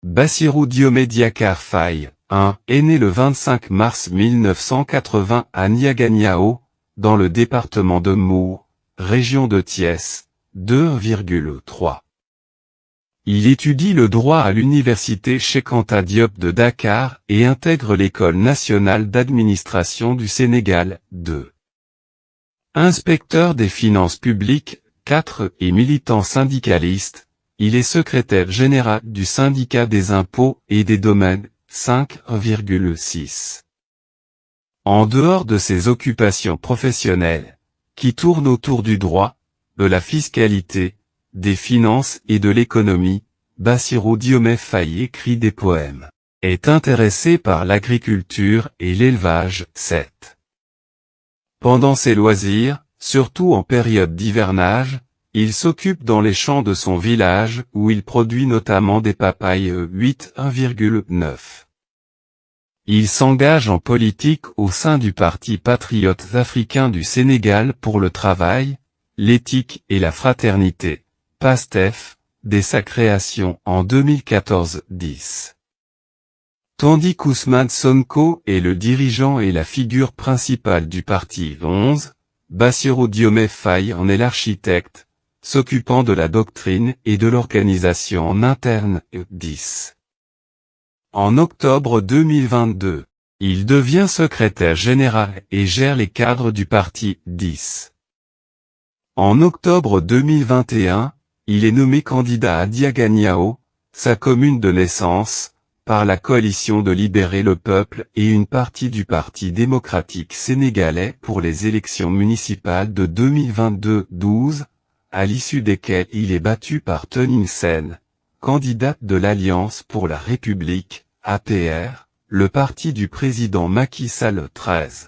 Bassirou Diomaye Diakhar Faye, est né le 25 mars 1980 à Niaganiao, dans le département de Mour, région de Thiès, 2,3. Il étudie le droit à l'université Cheikh Anta Diop de Dakar et intègre l'École nationale d'administration du Sénégal, 2. Inspecteur des finances publiques, 4 et militant syndicaliste, il est secrétaire général du syndicat des impôts et des domaines, 5,6. En dehors de ses occupations professionnelles, qui tournent autour du droit, de la fiscalité, des finances et de l'économie, Bassirou Diomaye Faye écrit des poèmes, est intéressé par l'agriculture et l'élevage, 7. Pendant ses loisirs, surtout en période d'hivernage, il s'occupe dans les champs de son village où il produit notamment des papayes, 8,9. Il s'engage en politique au sein du Parti patriote africain du Sénégal pour le travail, l'éthique et la fraternité, PASTEF, dès sa création en 2014-10. Tandis qu'Ousmane Sonko est le dirigeant et la figure principale du parti 11, Bassirou Diomaye Faye en est l'architecte, s'occupant de la doctrine et de l'organisation en interne, 10. En octobre 2022, il devient secrétaire général et gère les cadres du parti 10. En octobre 2021, il est nommé candidat à Niaganiao, sa commune de naissance, par la coalition de Libérer le peuple et une partie du Parti démocratique sénégalais pour les élections municipales de 2022-12, à l'issue desquelles il est battu par Tening Sène, candidate de l'Alliance pour la République, APR, le parti du président Macky Sall 13.